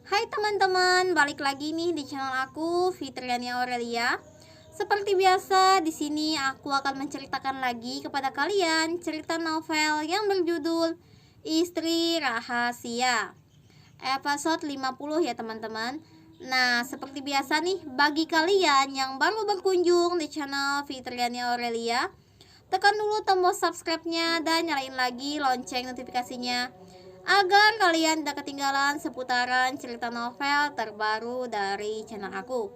Hai teman-teman, balik lagi nih di channel aku, Fitriani Aurelia. Seperti biasa, di sini aku akan menceritakan lagi kepada kalian cerita novel yang berjudul Istri Rahasia. Episode 50 ya teman-teman. Nah, seperti biasa nih, bagi kalian yang baru berkunjung di channel Fitriani Aurelia, tekan dulu tombol subscribe-nya dan nyalain lagi lonceng notifikasinya agar kalian tidak ketinggalan seputaran cerita novel terbaru dari channel aku.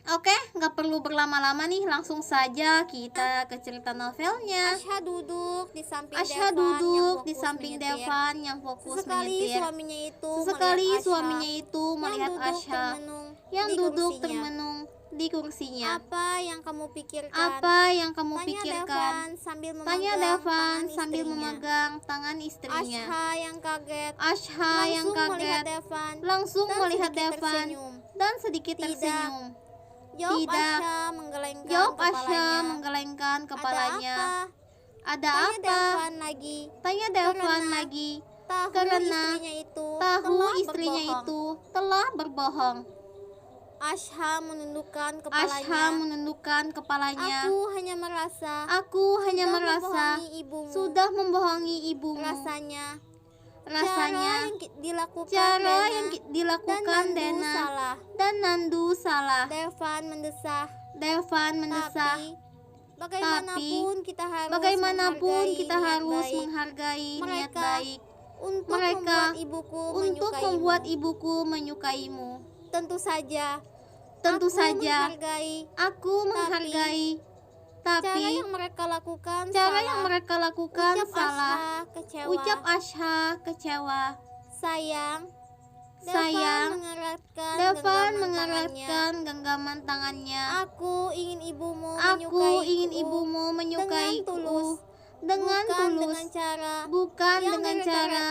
Oke, nggak perlu berlama-lama nih, langsung saja kita ke cerita novelnya. Asha duduk di samping Asha Devan yang duduk di fokus samping menyetir. Devan yang fokus Sesekali menyetir. suaminya itu Sesekali melihat Asha suaminya itu melihat yang duduk Asha termenung yang di duduk kursinya. termenung di kursinya. Apa yang kamu pikirkan? Apa yang kamu Tanya pikirkan? Devan sambil Tanya memegang Devan tangan sambil istrinya. memegang tangan istrinya. Asha yang kaget Asha yang langsung melihat kaget Devan langsung dan melihat sedikit Devan tersenyum. dan sedikit Tidak. tersenyum. Jawab Tidak. Asha menggelengkan Jawab Asha kepalanya. menggelengkan kepalanya. Ada Ada apa? Tanya apa? Devan lagi. Tanya Devan Karena lagi. Tahu Karena istrinya itu tahu telah istrinya berbohong. itu telah berbohong. Asha menundukkan Asha kepalanya. menundukkan kepalanya. Aku hanya merasa Aku hanya sudah merasa membohongi ibumu. sudah membohongi ibumu. Rasanya Rasanya dilakukan cara Dena yang dilakukan dan Nandu Dena salah. dan Nandu salah. Devan mendesah. Devan mendesah. Tapi bagaimanapun kita harus menghargai niat Mereka baik untuk Mereka membuat ibuku untuk menyukaimu. membuat ibuku menyukaimu. Tentu saja Tentu aku saja menghargai aku menghargai, cara tapi yang mereka lakukan cara salah. yang mereka lakukan Ucap salah. Asha kecewa. Ucap Asha kecewa. Sayang, Sayang, mengeratkan Devan genggaman mengeratkan genggaman tangannya. Aku ingin ibumu Aku ingin menyukaiku ibumu dengan menyukaiku tulus, dengan bukan tulus, dengan cara bukan yang dengan cara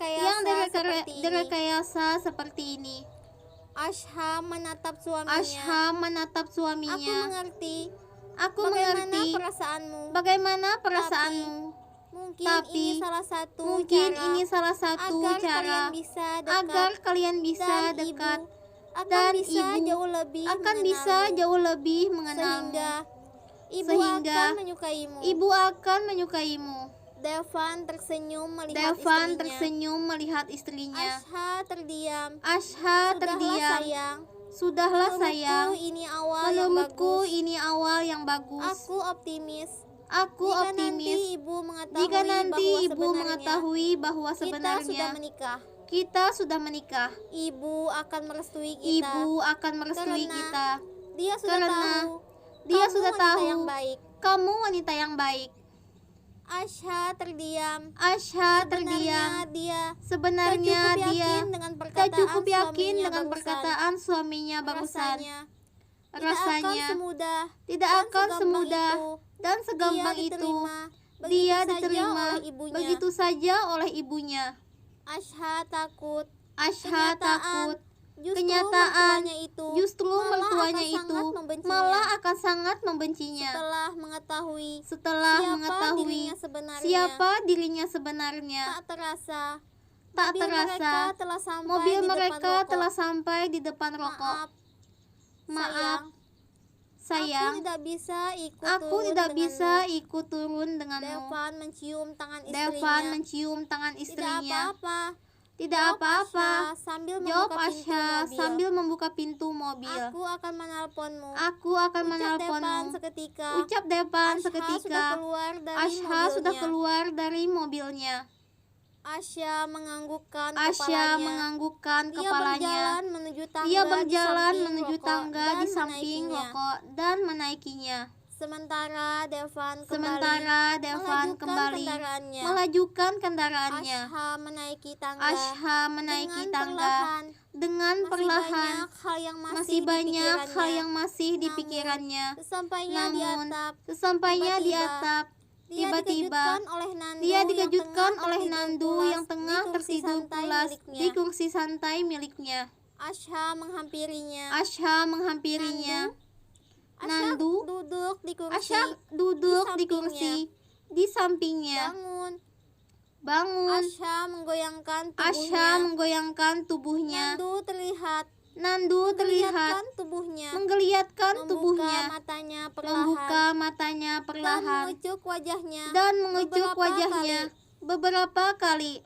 yang seperti ini. direkayasa seperti ini. Asha menatap suaminya. Asha menatap Aku suaminya. mengerti Aku bagaimana mengerti perasaanmu. bagaimana perasaanmu. Mungkin Tapi ini salah satu mungkin cara ini salah satu agar cara kalian bisa dekat agar kalian bisa dan dekat ibu akan dan bisa ibu jauh lebih akan bisa mengenalmu. jauh lebih mengenalmu. Sehingga akan menyukaimu. Ibu akan menyukaimu. Devan tersenyum melihat Devan istrinya. tersenyum melihat istrinya. Asha terdiam. Asha terdiam. Sayang. Sudahlah sayang. Ini awal yang Menurutku bagus. ini awal yang bagus. Aku optimis. Aku optimis. Jika nanti ibu mengetahui bahwa sebenarnya kita sudah menikah, ibu akan merestui kita. Ibu akan merestui kita. Dia sudah tahu. Dia sudah tahu yang baik. kamu wanita yang baik. Asha terdiam. Asha terdiam. Sebenarnya dia tak cukup yakin dengan perkataan suaminya barusan. Rasanya tidak akan semudah dan segampang itu dia diterima begitu saja oleh ibunya. Asha takut. Kenyataan justru mertuanya itu malah akan sangat membencinya setelah mengetahui siapa dirinya sebenarnya. Tak terasa mobil mereka telah sampai di depan rokok. Maaf, sayang, aku tidak bisa ikut turun denganmu. Devan mencium tangan istrinya. Tidak apa-apa, jawab Asha sambil membuka pintu mobil. Aku akan menelponmu. Ucap Devan seketika. Asha sudah keluar dari mobilnya. Asha menganggukkan kepalanya. Dia berjalan menuju tangga di samping rokok dan menaikinya. Sementara Devan kembali melajukan kendaraannya. Asha menaiki tangga dengan perlahan. Masih banyak hal yang masih di Namun, pikirannya. Sesampainya di atap, tiba-tiba dia dikejutkan oleh Nandu yang tengah tertidur pulas di kursi santai miliknya. Asha menghampirinya. Nandu duduk di kursi. Asha duduk di kursi di sampingnya. Bangun. bangun. Asya menggoyangkan Asya tubuhnya. menggoyangkan tubuhnya. Nandu terlihat tubuhnya, menggeliatkan menggeliatkan tubuhnya, matanya membuka perlahan matanya dan perlahan, mengecup wajahnya dan mengecup beberapa wajahnya beberapa kali.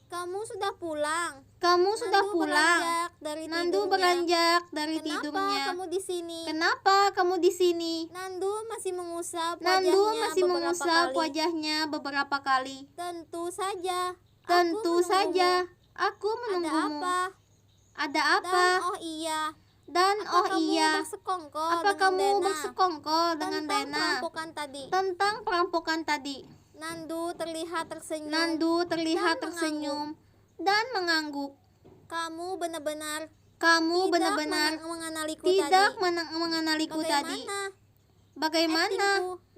Kamu sudah pulang. Kamu sudah Nandu pulang. beranjak dari Nandu tidurnya. beranjak dari Kenapa tidurnya. kamu di sini? Kenapa kamu di sini? Nandu masih mengusap Nandu wajahnya masih beberapa mengusap kali. wajahnya beberapa kali. Tentu saja. Tentu saja, aku Ada menunggumu. apa? Ada apa? Dan oh iya. Dan Apa oh kamu iya, bersekongkol apa dengan kamu Dena bersekongkol dengan tentang Dena perampokan tadi? tentang perampokan tadi? Nandu terlihat tersenyum. Nandu terlihat Dan tersenyum dan mengangguk. Kamu benar-benar Kamu tidak benar-benar mengenaliku tidak tadi. mengenaliku tadi. Bagaimana? Bagaimana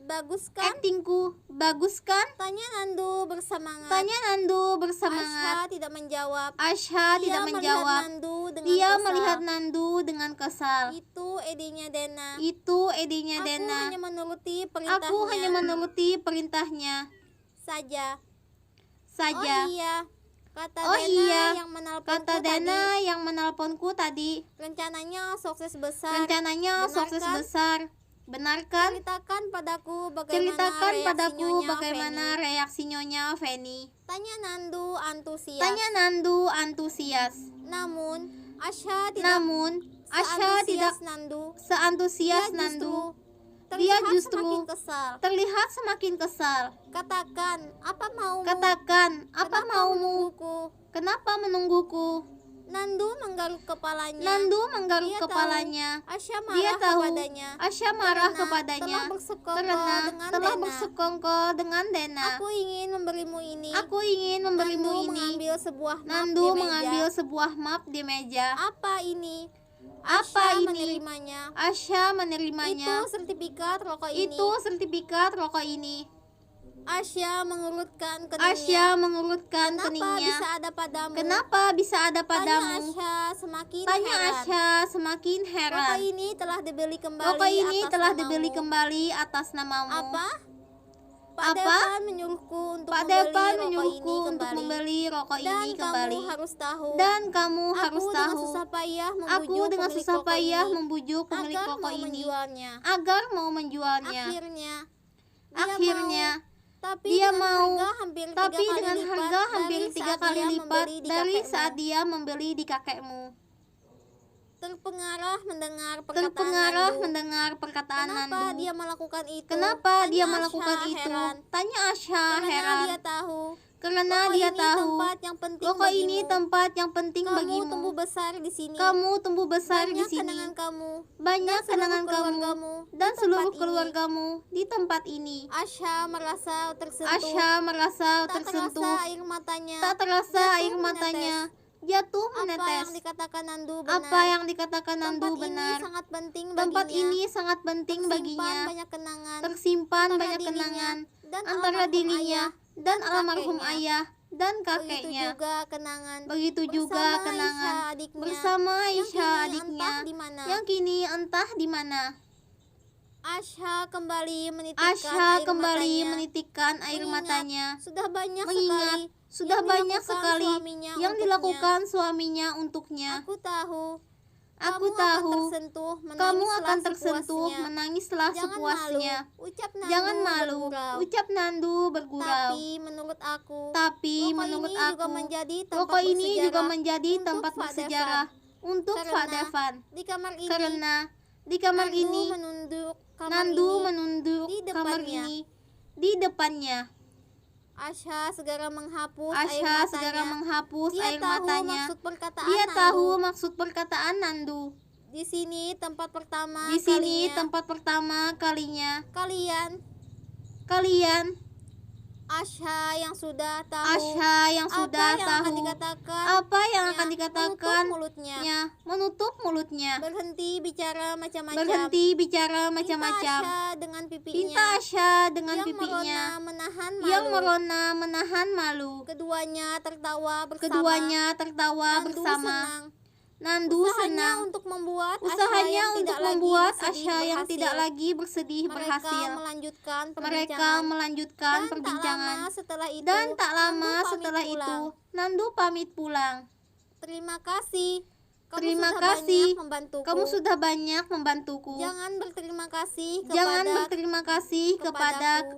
Bagus kan? aktingku? Bagus kan? Tanya Nandu bersemangat. Tanya Nandu Asya bersemangat. tidak menjawab. Asya tidak Dia menjawab. melihat Nandu dengan Dia kesal. melihat Nandu dengan kesal. Itu idenya Dena. Itu idenya Aku Dena. hanya menuruti perintahnya Aku hanya menuruti perintahnya saja. saja. Oh iya, kata Oh Dena iya, yang menelponku Kata tadi. Dena yang menelponku tadi. Rencananya sukses besar. Rencananya Benar sukses kan? besar. Benar kan? Ceritakan padaku bagaimana Ceritakan reaksi padaku Nyonya bagaimana Feni. reaksi Nyonya Feni. Tanya Nandu antusias. Tanya Nandu antusias. Namun Asya tidak Namun Asya tidak seantusias Nandu. seantusias Dia Nandu. terlihat justru semakin kesal. Terlihat semakin kesal. Katakan, apa maumu? Katakan, apa Kenapa maumu? menungguku? Kenapa menungguku? Nandu menggaruk kepalanya. Nandu menggaruk Dia kepalanya. tahu Asya Dia marah tahu kepadanya. Asya marah Karena kepadanya telah bersekongkol karena dengan telah Dena. bersekongkol dengan Dena. Aku ingin memberimu ini. Aku ingin memberimu Nandu ini. mengambil sebuah map Nandu di meja. mengambil sebuah map di meja. Apa ini? Apa Asya ini? menerimanya. Asya menerimanya. Itu sertifikat rokok ini. Itu sertifikat rokok ini. Asya mengurutkan keningnya. Asya mengurutkan Kenapa keningnya. bisa ada padamu? Kenapa bisa ada Tanya padamu? Asya semakin Tanya heran. Asya semakin Rokok heran. ini telah dibeli kembali Rokok ini atas telah namamu. dibeli kembali atas namamu. Apa? Pak Apa? Devan menyuruhku untuk Pak membeli Devan rokok menyuruhku ini untuk kembali. membeli rokok Dan ini kembali. kamu harus tahu. Dan kamu harus Aku dengan tahu. susah payah Aku membujuk dengan pemilik susah rokok payah ini membujuk pemilik agar rokok mau ini menjualnya. agar mau menjualnya. Akhirnya, Tapi dia dengan mau, harga tapi dengan harga hampir tiga kali lipat dari kakekmu. saat dia membeli di kakekmu. Terpengaruh mendengar perkataan Terpengaruh Nandu. mendengar perkataan Kenapa Nandu. dia melakukan itu? Kenapa Tanya dia Asya melakukan itu? heran. Tanya Asya Karena heran. dia tahu. Karena rokok dia ini tahu tempat yang penting rokok ini bagimu. tempat yang penting Kamu bagimu. tumbuh besar di sini. Kamu tumbuh besar Banyak di sini. kenangan kamu. Banyak dan kenangan seluruh kamu keluargamu dan di seluruh tempat ini. keluargamu di tempat ini. Asya merasa tersentuh. Asya merasa tak tersentuh. terasa air matanya. Tak terasa jatuh air matanya jatuh Apa yang menetes. dikatakan Nandu benar. Apa yang dikatakan Nandu Tempat benar. ini sangat penting Tempat baginya. ini sangat penting Tersimpan baginya. banyak kenangan. Tersimpan antara banyak dirinya kenangan dan antara almarhum dirinya ayah dan dan almarhum kakeknya. ayah dan Begitu kakeknya. juga kenangan. Begitu juga Bersama kenangan Aisyah adiknya, bersama yang Aisyah kini adiknya entah di mana. yang kini entah di mana. Asya kembali menitikkan Asya air kembali matanya. menitikkan air Mengingat matanya. Sudah banyak Mengingat sekali sudah yang banyak dilakukan sekali suaminya yang untuknya. dilakukan suaminya untuknya. Aku tahu. Aku kamu tahu akan tersentuh, kamu akan menangislah tersentuh, sepuasnya. menangislah Jangan sepuasnya. malu, ucap Nandu Jangan malu, bergurau. ucap Nandu bergurau. Tapi menurut aku, Tapi rokok menurut ini juga aku, menjadi tempat rokok ini juga bersejarah menjadi untuk tempat Pak bersejarah untuk Pak Karena Devan. Di kamar ini, Karena di kamar Nandu ini menunduk kamar Nandu ini. menunduk di kamar depannya. ini di depannya. Asya segera menghapus air Asya matanya. segera menghapus Dia air tahu matanya. maksud perkataan Dia Nandu. tahu maksud perkataan Nandu. Di sini tempat pertama Di sini kalinya tempat pertama kalinya kalian Asya yang sudah tahu Asya yang sudah apa yang tahu akan dikatakan apa yang akan dikatakan menutup mulutnya. menutup mulutnya. Berhenti bicara macam-macam. Berhenti bicara Pinta macam-macam. Asya dengan pipinya Pinta Asya dengan yang pipinya merona menahan malu. yang merona menahan malu. Keduanya tertawa bersama. Keduanya tertawa Nandu bersama. senang. Nandu Usahanya senang. untuk membuat Usahanya untuk membuat Asya yang tidak berhasil. lagi bersedih Mereka berhasil. melanjutkan Mereka perbincangan. melanjutkan Dan perbincangan. tak Dan tak lama Nandu pamit setelah pulang. itu, Nandu pamit pulang. Terima kasih. Terima sudah kasih. banyak membantuku. Kamu sudah banyak membantuku. Jangan berterima kasih Jangan berterima kasih kepadaku.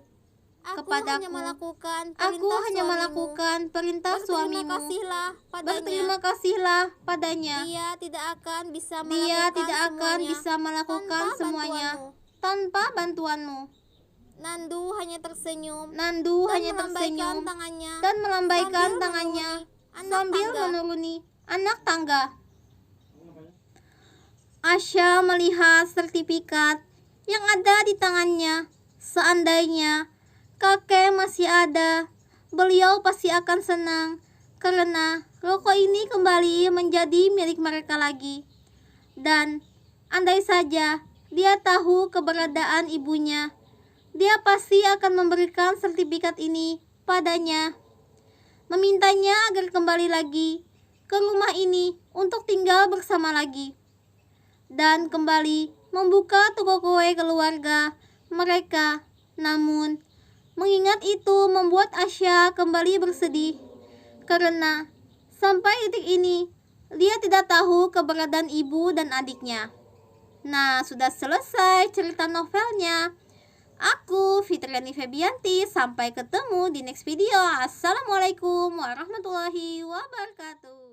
Aku kepadaku. hanya melakukan Aku perintah hanya suamimu. melakukan perintah Berterima suamimu. kasihlah padanya. Berterima kasihlah padanya. Dia tidak akan bisa Dia melakukan tidak akan semuanya bisa melakukan tanpa semuanya bantuanmu. tanpa bantuanmu. Nandu hanya tersenyum Nandu dan hanya melambaikan tersenyum tangannya dan melambaikan sambil tangannya menuruni sambil tangga. menuruni anak tangga. Asya melihat sertifikat yang ada di tangannya. Seandainya kakek masih ada, beliau pasti akan senang karena rokok ini kembali menjadi milik mereka lagi. Dan andai saja dia tahu keberadaan ibunya, dia pasti akan memberikan sertifikat ini padanya, memintanya agar kembali lagi ke rumah ini untuk tinggal bersama lagi, dan kembali membuka toko kue keluarga mereka. Namun, mengingat itu membuat Asya kembali bersedih, karena sampai detik ini dia tidak tahu keberadaan ibu dan adiknya. Nah, sudah selesai cerita novelnya. Aku Fitriani Febianti, sampai ketemu di next video. Assalamualaikum warahmatullahi wabarakatuh.